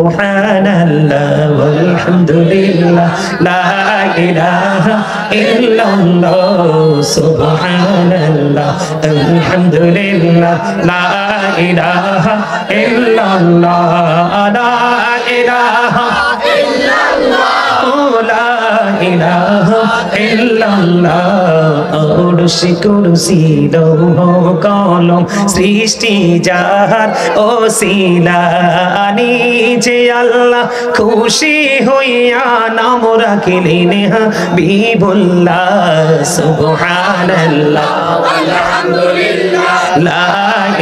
সুবহানাল্লাহ ওয়ালহামদুলিল্লাহ লা ইলাহা ইল্লাল্লাহ সুবহানাল্লাহ আলহামদুলিল্লাহ লা ইলাহা ইল্লাল্লাহ লা ইলাহা লা ইলাহা ইল্লাল্লাহ আরশে কুরসি লৌহ কলম সৃষ্টি যাহার ওসিলা নিজে আল্লাহ খুশি হইয়া নাম রাখিলেন হাবিবুল্লাহ সুবহানাল্লাহ আলহামদুলিল্লাহ লা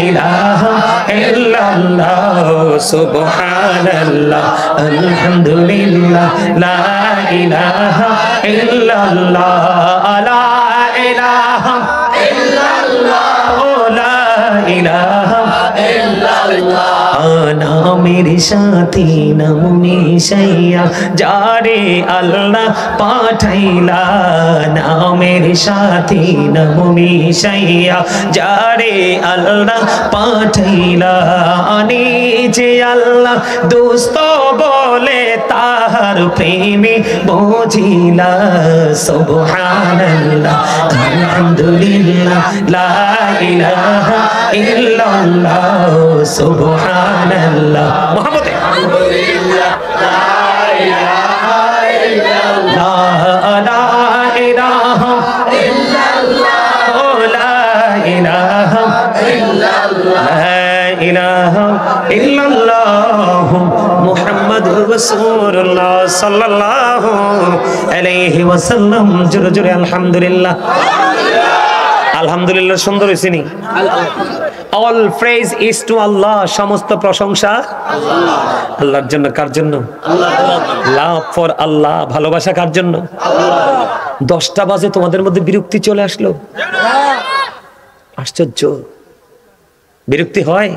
ইলাহা ইল্লাল্লাহ সুবহানাল্লাহ আলহামদুলিল্লাহ লা ইলাহা ইল্লাল্লাহ লা ইলাহা ইল্লাল্লাহ লা ইলাহা ইল্লাল্লাহ নামের সাথে নাম মিশাইয়া যারে আল্লাহ পাঠাইলা নামের সাথে নাম মিশাইয়া যারে আল্লাহ পাঠাইলা নিজে আল্লাহ দোস্ত বলে তাহার প্রেমে বুঝিলা সুবহানাল্লাহ আলহামদুলিল্লাহ লা ইলাহা ইল্লাল্লাহ সুবহানাল্লাহ মুহাম্মদ আলহামদুলিল্লাহ লা ইলাহা ইল্লাল্লাহ লা ইলাহা ইল্লাল্লাহ লা ইলাহা ইল্লাল্লাহ লা ইলাহা ইল্লাল্লাহ মুহাম্মাদুর রাসূলুল্লাহ সাল্লাল্লাহু আলাইহি ওয়াসাল্লাম জোরে জোরে আলহামদুলিল্লাহ আলহামদুলিল্লাহ সুন্দর হইছে নি অল প্রেজ ইজ টু আল্লাহ সমস্ত প্রশংসা আল্লাহর জন্য কার জন্য আল্লাহ লাভ ফর আল্লাহ ভালোবাসা কার জন্য আল্লাহ 10টা বাজে তোমাদের মধ্যে বিরক্তি চলে আসলো আশ্চর্য বিরক্তি হয়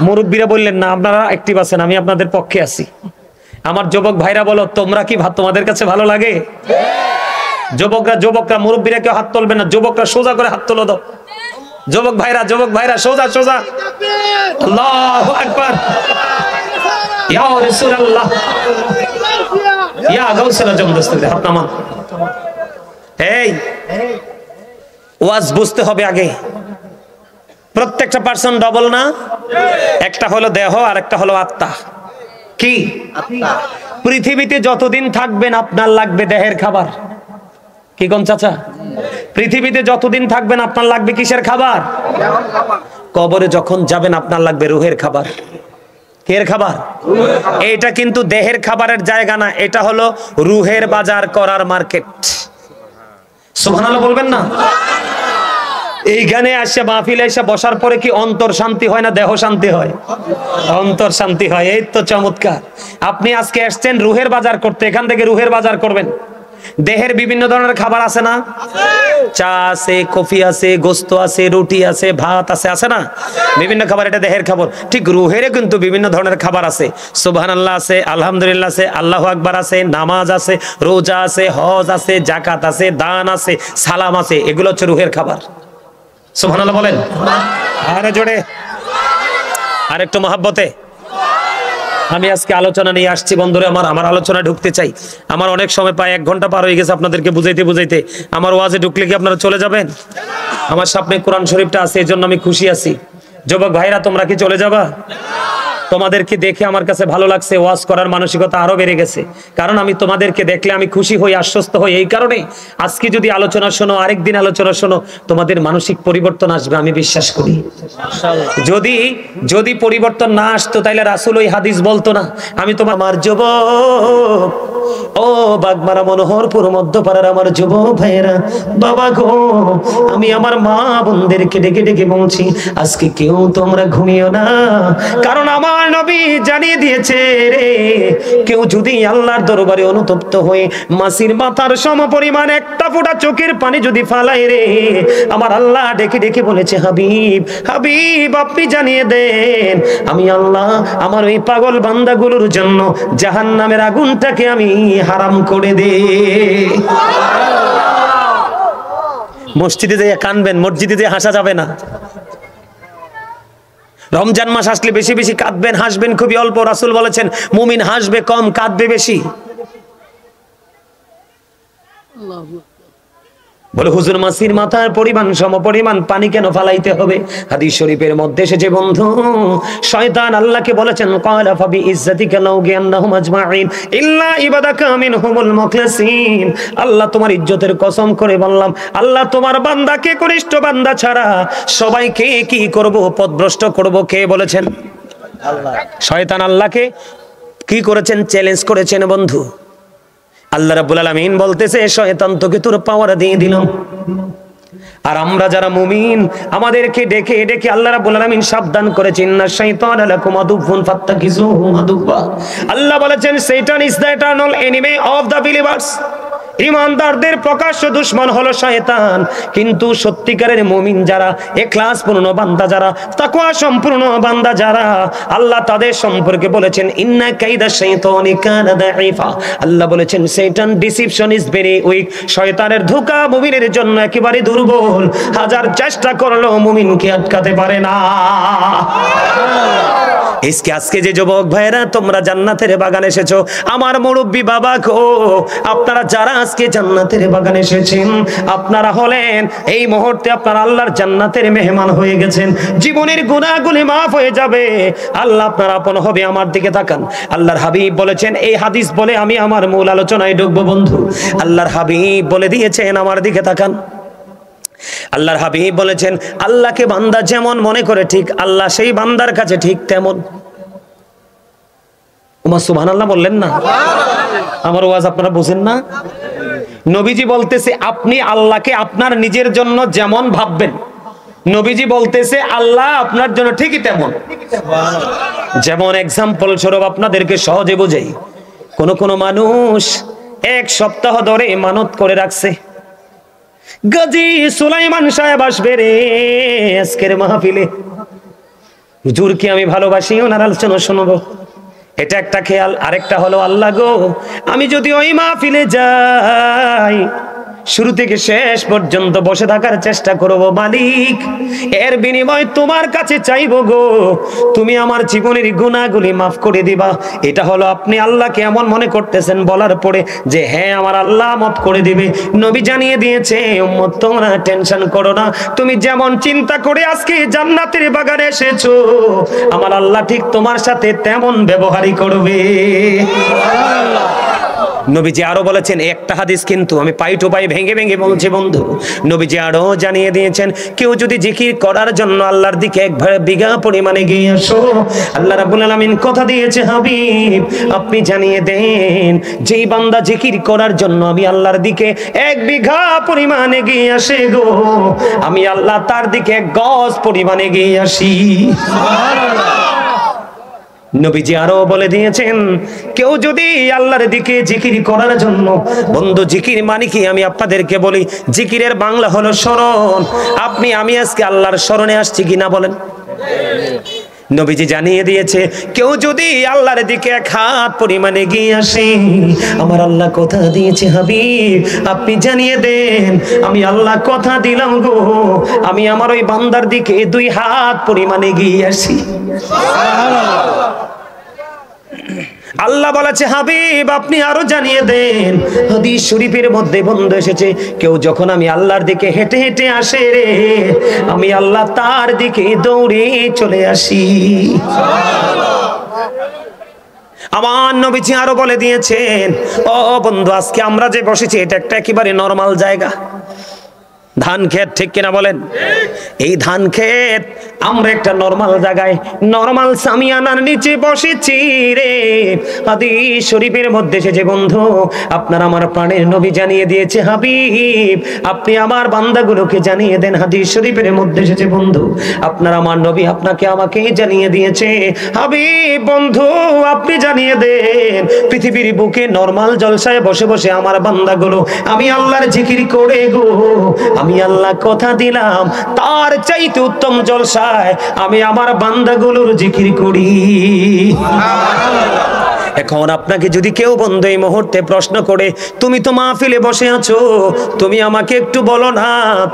মুরব্বীরা বললেন না আপনারা অ্যাক্টিভ আছেন আমি আপনাদের পক্ষে আছি আমার যুবক ভাইরা বলো তোমরা কি তোমাদের কাছে ভালো লাগে যুবকরা মুরব্বীরা কেউ হাত তুলবে না যুবকরা সোজা করে হাত তুলো দাও যুবক ভাইরা সোজা সোজা আল্লাহু আকবার ইয়া রাসূলুল্লাহ ইয়া গাউসুল আজম দস্তগীর হাত নামান এই ওয়াজ বুঝতে হবে আগে প্রত্যেকটা পার্সন ডবল না একটা হলো দেহ আর একটা হলো আত্মা কি আত্মা পৃথিবীতে যতদিন থাকবেন আপনার লাগবে দেহের খাবার কি কোন চাচা পৃথিবীতে যতদিন থাকবেন আপনার লাগবে কিসের খাবার কবরে যখন যাবেন আপনার লাগবে রূহের খাবার কিসের খাবার এটা কিন্তু দেহের খাবারের জায়গা না এটা হলো রূহের বাজার করার মার্কেট সুবহানাল্লাহ বলবেন না এইখানে আসে মাহফিলে এসে বসার পরে কি অন্তর শান্তি হয় না দেহ শান্তি হয় অন্তর শান্তি হয় এই তো চমৎকার আপনি আজকে আসছেন রূহের বাজার করতে এখান থেকে রূহের বাজার করবেন দেহের বিভিন্ন ধরনের খাবার আছে না চা আছে কফি আছে গোশত আছে রুটি আছে ভাত আছে আছে না বিভিন্ন খাবার এটা দেহের খাবার ঠিক রূহেরও কিন্তু বিভিন্ন ধরনের খাবার আছে সুবহানাল্লাহ আছে আলহামদুলিল্লাহ আছে আল্লাহু আকবার আছে নামাজ আছে রোজা আছে হজ আছে যাকাত আছে দান আছে সালাম আছে এগুলো হচ্ছে রূহের খাবার সুবহানাল্লাহ বলেন আরে জোরে আরেকটু মহব্বতে আমি আজকে আলোচনা নিয়ে আসছি বন্ধুরা আমার আলোচনা ঢুকতে চাই আমার অনেক সময় প্রায় 1 ঘন্টা পার হয়ে গেছে আপনাদেরকে বুঝাইতে আমার ওয়াজে ঢুকলে কি আপনারা চলে যাবেন আমার সামনে কোরআন শরীফটা আছে এজন্য আমি খুশি আছি যুবক ভাইরা তোমরা কি চলে যাবা তোমাদেরকে দেখে আমার কাছে ভালো লাগছে ওয়াজ করার মানসিকতা আরো বেড়ে গেছে কারণ আমি তোমাদেরকে দেখলে আমি খুশি হই আশ্বস্ত হই এই কারণে আজকে যদি আলোচনা শোনো আরেকদিন আলোচনা শোনো তোমাদের মানসিক পরিবর্তন আসবে আমি বিশ্বাস করি যদি পরিবর্তন না আসতো তাহলে রাসূল ওই হাদিস বলতো না আমি তোমার আমার যুবক ও বাগমারা মনোহরপুর মধ্যপাড়ার আমার যুবক ভাইরা বাবা গো আমি আমার মা বোনদেরকে ডেকে ডেকে বলছি আজকে কেউ তোমরা ঘুমিও না কারণ আমার নবী জানিয়ে দিয়েছে রে কেউ যদি আল্লাহর দরবারে অনুতপ্ত হয়ে মাসির মাথার সমপরিমাণ একটা ফোঁটা চোখের পানি যদি ফালায় রে আমার আল্লাহ ডেকে ডেকে বলেছে হাবিব আপনি জানিয়ে দেন আমি আল্লাহ আমার ওই পাগল বান্দাগুলোর জন্য জাহান্নামের আগুনটাকে আমি হারাম করে দে মসজিদে যেয়ে কানবেন মসজিদে যেয়ে হাসা যাবে না রমজান মাস আসলে বেশি বেশি কাঁদবেন, হাসবেন খুবই অল্প। রাসূল বলেছেন মুমিন হাসবে কম, কাঁদবে বেশি। বলে হুজুর মাসির মাথার পরিমাণ সমপরিমাণ পানি কেন ফালাইতে হবে? হাদিস শরীফের মধ্যে এসেছে বন্ধু, শয়তান আল্লাহকে বলেছেন ক্বালা ফাবি ইজ্জাতিকা লাউগিয়ান্নাহুম আজমাইন ইল্লা ইবাদাকা মিনহুমুল মুখলাসিন। আল্লাহ তোমার ইজ্জতের কসম করে বললাম, আল্লাহ তোমার বান্দাকে কনিষ্ঠ বান্দা ছাড়া সবাইকে কি করব? পথভ্রষ্ট করব। কে বলেছেন? আল্লাহ। শয়তান আল্লাহকে কি করেছেন? চ্যালেঞ্জ করেছেন বন্ধু। আল্লাহ রাব্বুল আলামিন বলতেছে শয়তান তোকে তোর পাওয়ার দিয়ে দিলাম। আর আমরা যারা মুমিন আমাদেরকে ডেকে ডেকে আল্লাহ রাব্বুল আলামিন সাবধান করেছেন, না শাইতান লাকুম আদুউন ফাত্তাকিজুহু আদুওয়া। আল্লাহ বলেছেন শয়তান is the eternal enemy of the believers. ঈমানদারদের প্রকাশ্য দুশমন হলো শয়তান, কিন্তু সত্যিকারের মুমিন যারা, ইখলাসপূর্ণ বান্দা যারা, তাকওয়া সম্পূর্ণ বান্দা যারা, আল্লাহ তাদের সম্পর্কে বলেছেন ইন্না কাইদা শাইতানি কানা দাঈফা। আল্লাহ বলেছেন শয়তান ডিসিপশন ইজ ভেরি উইক। শয়তানের ধোঁকা মুমিনের জন্য একেবারে দুর্বল, হাজার চেষ্টা করলেও মুমিনকে আটকাতে পারে না। আজকে যে যুবক ভাইরা তোমরা জান্নাতের বাগানে এসেছো, আমার মুরব্বী বাবা গো, আপনারা যারা আজকে জান্নাতের বাগানে এসেছেন, আপনারা হলেন এই মুহূর্তে আপনারা আল্লাহর জান্নাতের মেহমান হয়ে গেছেন। জীবনের গুনাহগুলি মাফ হয়ে যাবে, আল্লাহ আপনার আপন হবে। আমার দিকে তাকান। আল্লাহর হাবিব বলেছেন, এই হাদিস বলে আমি আমার মূল আলোচনায় ঢুকবো বন্ধু। আল্লাহর হাবিব বলে দিয়েছেন, আমার দিকে তাকান। আল্লাহর হাবিব বলেছেন আল্লাহকে বান্দা যেমন মনে করে ঠিক আল্লাহ সেই বান্দার কাছে ঠিক তেমন। ওমা সুবহানাল্লাহ বললেন না? আমার ওয়াজ আপনারা বুঝেন না? নবীজি বলতেছে আপনি আল্লাহকে আপনার নিজের জন্য যেমন ভাববেন, নবীজি বলতেছে আল্লাহ আপনার জন্য ঠিকই তেমন। যেমন এক্সাম্পল স্বরূপ আপনাদেরকে সহজে বোঝাই, কোন মানুষ এক সপ্তাহ ধরে মানত করে রাখছে গাজী সুলাইমান সাহেব আসবে রে আজকের মাহফিলে, হুজুরকে আমি ভালোবাসি, ওনার আলোচনা শুনবো। এটা একটা খেয়াল। আরেকটা হলো আল্লাহ গো, আমি যদি ওই মাহফিলে যাই শুরু থেকে শেষ পর্যন্ত বসে থাকার চেষ্টা করব মালিক, এর বিনিময় তোমার কাছে চাইবো গো তুমি আমার জীবনের গুনাহগুলি মাফ করে দিবা। এটা হলো আপনি আল্লাহকে এমন মনে করতেছেন বলার পরে যে হ্যাঁ আমার আল্লাহ মাফ করে দিবে। নবী জানিয়ে দিয়েছে উম্মত তোমরা টেনশন করো না, তুমি যেমন চিন্তা করে আজকে জান্নাতের বাগানে এসেছো আমার আল্লাহ ঠিক তোমার সাথে তেমন ব্যবহারই করবে। নবীজি আরো বলেছেন, একটা হাদিস কিন্তু আমি পাই টু পাই ভেঙে ভেঙে বলছি বন্ধু। নবীজি আরো জানিয়ে দিয়েছেন কেউ যদি জিকির করার জন্য আল্লাহর দিকে এক বিঘা পরিমাণে গিয়ে আসো, আল্লাহ রাব্বুল আলামিন কথা দিয়েছে হাবিব আপনি জানিয়ে দেন যেই বান্দা জিকির করার জন্য আমি আল্লাহর দিকে এক বিঘা পরিমাণে গিয়ে আসে গো আমি আল্লাহ তার দিকে এক গজ পরিমাণে গিয়ে আসি। সুবহানাল্লাহ। নবীজি আরো বলে দিয়েছেন কেউ যদি আল্লাহর দিকে জিকির করার জন্য, বন্ধু জিকির মানে কি আমি আপনাদেরকে বলি, জিকিরের বাংলা হলো স্মরণ। আমি আজকে আল্লাহর স্মরণে আসছি কিনা বলেন? নবীজি জানিয়ে দিয়েছে কেউ যদি আল্লাহর দিকে এক হাত পরিমাণে গিয়ে আসে আমার আল্লাহ কথা দিয়েছে হাবিব আপনি জানিয়ে দেন আমি আল্লাহ কথা দিলাম গো আমি আমার ওই বান্দার দিকে দুই হাত পরিমাণে গিয়ে আসি। আল্লাহ বলেছে হাবিব আপনি আরো জানিয়ে দেন, হাদিস শরীফের মধ্যে বন্ধ এসেছে কেউ যখন আমি আল্লাহর দিকে হেঁটে হেঁটে আসে রে আমি আল্লাহ তার দিকে দৌড়ে চলে আসি। আমার নবীজি আরো বলে দিয়েছেন ও বন্ধু আজকে আমরা যে বসেছি এটা একটা একেবারে নরমাল জায়গা, ধান ক্ষেত, ঠিক কিনা বলেন? এই ধান ক্ষেত আমরা একটা নরমাল জায়গায় নরমাল সামিয়ানার নিচে বসেছি রে। হাদিস শরীফের মধ্যে এসেছে বন্ধু আপনার আমার প্রাণের নবী জানিয়ে দিয়েছে হাবিব আপনি আমার বান্দাগুলোকে জানিয়ে দেন। হাদিস শরীফের মধ্যে এসেছে বন্ধু আপনার আমার নবী আপনাকে আমাকে জানিয়ে দিয়েছে হাবিব বন্ধু আপনি জানিয়ে দেন পৃথিবীর বুকে নরমাল জলসায় বসে বসে আমার বান্দাগুলো আমি আল্লাহর জিকির করে গো আমি আল্লাহ কথা দিলাম তার চাইতে উত্তম জলসায় আমি আমার বান্দাগুলোর জিকির করি। এখন আপনাকে যদি কেউ বন্ধু এই মুহূর্তে প্রশ্ন করে, তুমি তো মাহফিলে বসে আছো, তুমি আমাকে একটু বলো না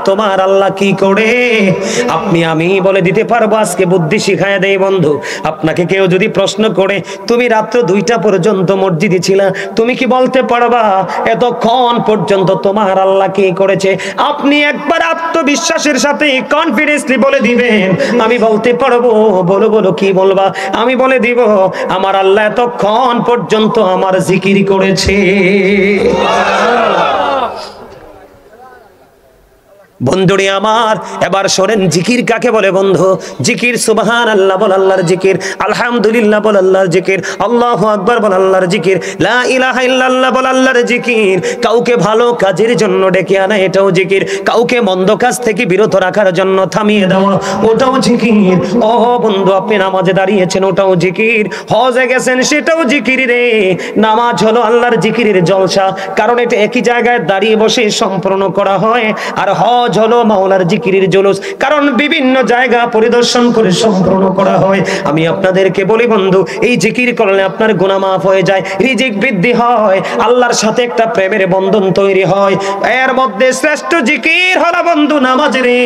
তোমার আল্লাহ কি করে, আমি বলে দিতে পারবো। আজকে বুদ্ধি শিখায় দেই বন্ধু। আপনাকে কেউ যদি প্রশ্ন করে, তুমি রাত্র 2টা পর্যন্ত মসজিদে ছিলা, তুমি কি বলতে পারবা এতক্ষণ পর্যন্ত তোমার আল্লাহ কি করেছে? আপনি একবার আত্মবিশ্বাসের সাথে কনফিডেন্সলি বলে দিবেন, আমি বলতে পারবো। বলো বলো, কি বলবা? আমি বলে দিব, আমার আল্লাহ এতক্ষণ পর্যন্ত আমার জিকির করেছে। বন্ধুরে আমার, এবার শোনেন জিকির কাকে বলে বন্ধু। জিকির সুবহানাল্লাহ বল আল্লাহর জিকির, আলহামদুলিল্লাহ বল আল্লাহর জিকির, আল্লাহু আকবার বল আল্লাহর জিকির, লা ইলাহা ইল্লাল্লাহ বল আল্লাহর জিকির। কাউকে ভালো কাজের জন্য ডেকে আনা, এটাও জিকির। কাউকে মন্দ কাজ থেকে বিরত রাখার জন্য থামিয়ে দেওয়া, ওটাও জিকির। ও বন্ধু, আপনি নামাজে দাঁড়িয়েছেন, ওটাও জিকির। হজে গেছেন, সেটাও জিকির রে। নামাজ হলো আল্লাহর জিকিরের জলসা, কারণ এটা একই জায়গায় দাঁড়িয়ে বসে সম্পূর্ণ করা হয়। আর হজ হলো মাওলার জিকিরের জুলুস, কারণ বিভিন্ন জায়গা পরিদর্শন করে সম্পূর্ণ করা হয়। আমি আপনাদেরকে বলি বন্ধু, এই জিকির করলে আপনার গুনাহ মাফ হয়ে যায়, রিজিক বৃদ্ধি হয়, আল্লাহর সাথে একটা প্রেমের বন্ধন তৈরি হয়। এর মধ্যে শ্রেষ্ঠ জিকির হলো বন্ধু নামাজ রে।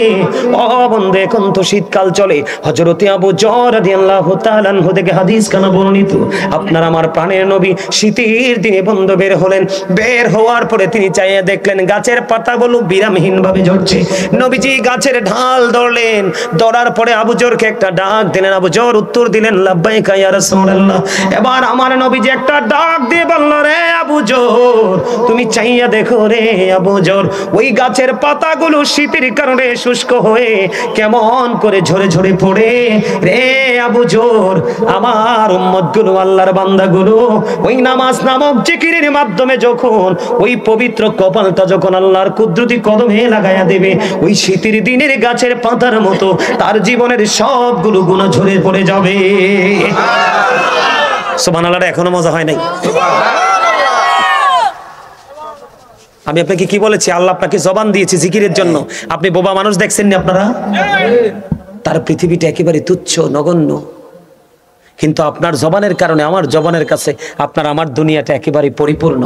ও বন্ধু, এখন তো শীতকাল চলে। হযরতে আবু যর রাদিয়াল্লাহু তাআলা আনহু থেকে হাদিস কানা বর্ণিত, আপনার আমার প্রাণের নবী শীতের দিনে বন্ধু বের হলেন। বের হওয়ার পরে তিনি চাইয়া দেখলেন গাছের পাতাগুলো বিরামহীন ভাবে ঝরছে। নবীজি গাছের ঢাল ধরলেন, ধরার পরে আবু যরকে একটা ডাক দিলেন। আবু যর উত্তর দিলেন, লাব্বাইকা ইয়া রাসূলুল্লাহ। এবার আমার নবীজি একটা ডাক দিয়ে বলল, রে আবু যর, তুমি চাইয়া দেখো রে আবু যর, ওই গাছের পাতাগুলো শীতের কারণে শুষ্ক হয়ে কেমন করে ঝরে ঝরে পড়ে। রে আবু যর, আমার উম্মতগুলো, আল্লাহর বান্দাগুলো ওই নামাজ নামক জিকিরের মাধ্যমে যখন ওই পবিত্র কপালটা যখন আল্লাহর কুদরতি কদমে লাগায়া দেবে, ওই শীতের দিনের গাছের পাতার মতো তার জীবনের সবগুলো গুনাহ ঝরে পড়ে যাবে। সুবহানাল্লাহ। এখনো মজা হয় নাই? আমি আপনাকে কি বলেছি? আল্লাহ আপনাকে জবান দিয়েছে জিকিরের জন্য। আপনি বোবা মানুষ দেখছেন না আপনারা? তার পৃথিবীটা একেবারে তুচ্ছ নগণ্য, কিন্তু আপনার জবানের কারণে, আমার জবানের কাছে আপনার আমার দুনিয়াটা একেবারে পরিপূর্ণ।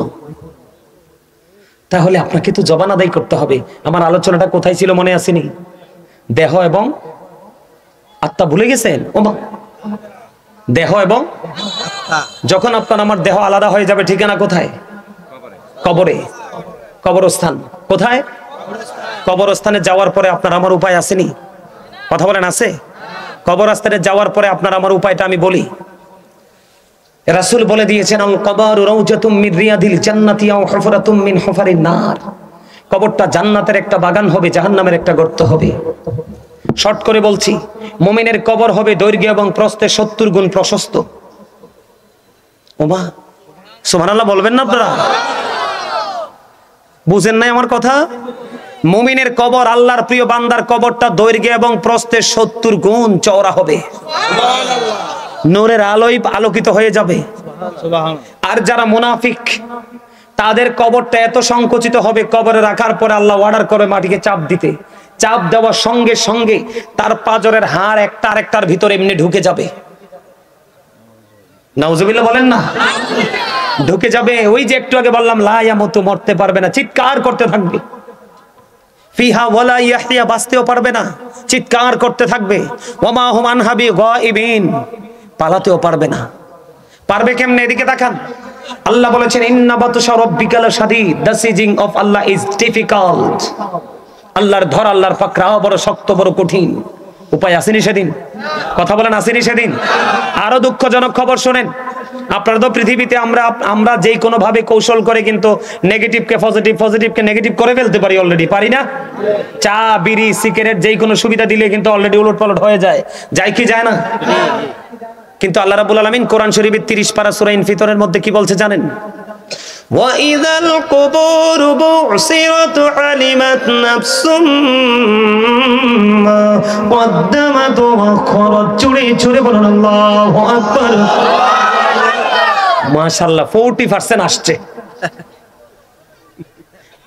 তাহলে আপনাকে তো জবান আদায় করতে হবে। আমার আলোচনাটা কোথায় ছিল মনে আসেনি? দেহ এবং আত্মা ভুলে গেছেন? ওমা, দেহ এবং যখন আপনার আমার দেহ আলাদা হয়ে যাবে, ঠিকানা কোথায়? কবরে, কবরস্থান। কোথায়? কবরস্থানে যাওয়ার পরে আপনার আমার উপায় আসেনি? কথা বলেন, আছে? কবরস্থানে যাওয়ার পরে আপনার আমার উপায়টা আমি বলি। রাসূল বলে দিয়েছেন, আল কবরু রাউজাতুম মিন রিয়াদিল জান্নাতি আও হুফরাতুম মিন হুফারিন নার। কবরটা জান্নাতের একটা বাগান হবে, জাহান্নামের একটা গর্ত হবে। শর্ট করে বলছি, মুমিনের কবর হবে দৈর্ঘ্য এবং প্রস্থে 70 গুণ প্রশস্ত। ওমা, সুবহানাল্লাহ বলবেন না আপনারা? বুঝেন নাই আমার কথা? মুমিনের কবর, আল্লাহর প্রিয় বান্দার কবরটা দৈর্ঘ্য এবং প্রস্থে 70 গুণ চওড়া হবে। নূরের আলোয় আলোকিত হয়ে যাবে। আর যারা মুনাফিক, তাদের কবরটা এত সংকুচিত হবে, কবরে রাখার পরে আল্লাহ অর্ডার করে মাটিকে চাপ দিতে। চাপ দেওয়ার সঙ্গে সঙ্গে তার পাজরের হাড় একটা আরেকটার ভিতরে এমনি ঢুকে যাবে। নাউজুবিল্লাহ বলেন না? ঢুকে যাবে। ওই যে একটু আগে বললাম, লা ইয়ামুতু, মরতে পারবে না, চিৎকার করতে থাকবে। ফিহা ওয়ালা ইয়াহইয়া, বাঁচতেও পারবে না, চিৎকার করতে থাকবে। ওয়ামা হুম আনহা বিগাইবিন, পালাতেও পারবে না। পারবে কেমনে? এদিকে তাকান। আল্লাহ বলেছেন, ইন্না বাতশা রাব্বিকা লাশাদীদ, the seizing of Allah is difficult. আল্লাহর ধর, আল্লাহর পাকড়াও বড় শক্ত, বড় কঠিন। উপায় আসেনি সেদিন? কথা বলেন, আসেনি সেদিন? আরো দুঃখজনক খবর শোনেন। আপনারা তো পৃথিবীতে আমরা যেই কোনো ভাবে কৌশল করে কিন্তু নেগেটিভকে পজিটিভ, পজিটিভকে নেগেটিভ করে ফেলতে পারি। অলরেডি পারি না? চা, বিড়ি, সিগারেট যেই কোনো সুবিধা দিলে কিন্তু অলরেডি উলটপালট হয়ে যায়। যায় কি যায় না? কিন্তু আল্লাহ রাব্বুল আলামিন কোরআন শরীফের 30 পারা সূরা ইনফিতরের মধ্যে কি বলছে জানেন? ওয়াইযাল কুবুরু বু'সিরাত আলিমাত নাফসুম মা কদ্দামাত ওয়া আখরাত। চুরে বলুন আল্লাহু আকবার। মাশাআল্লাহ, 40% আসছে।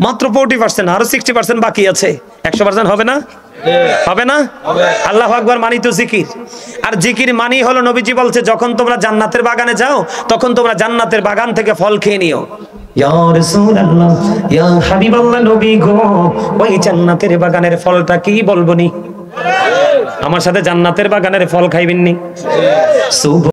মাত্র 40%, আরো 60% বাকি আছে। 100% হবে না? হবে না? আল্লাহু আকবার মানি তো জিকির। আর জিকির মানি হলো, নবীজি বলছে যখন তোমরা জান্নাতের বাগানে যাও তখন তোমরা জান্নাতের বাগান থেকে ফল খেয়ে নিও। ইয়া রাসূলুল্লাহ, ইয়া হাবিবাল্লাহ, নবী গো, ওই জান্নাতের বাগানের ফলটা কি বলবো নি? আমার সাথে জান্নাতের বাগানের ফল খাইবেন নি?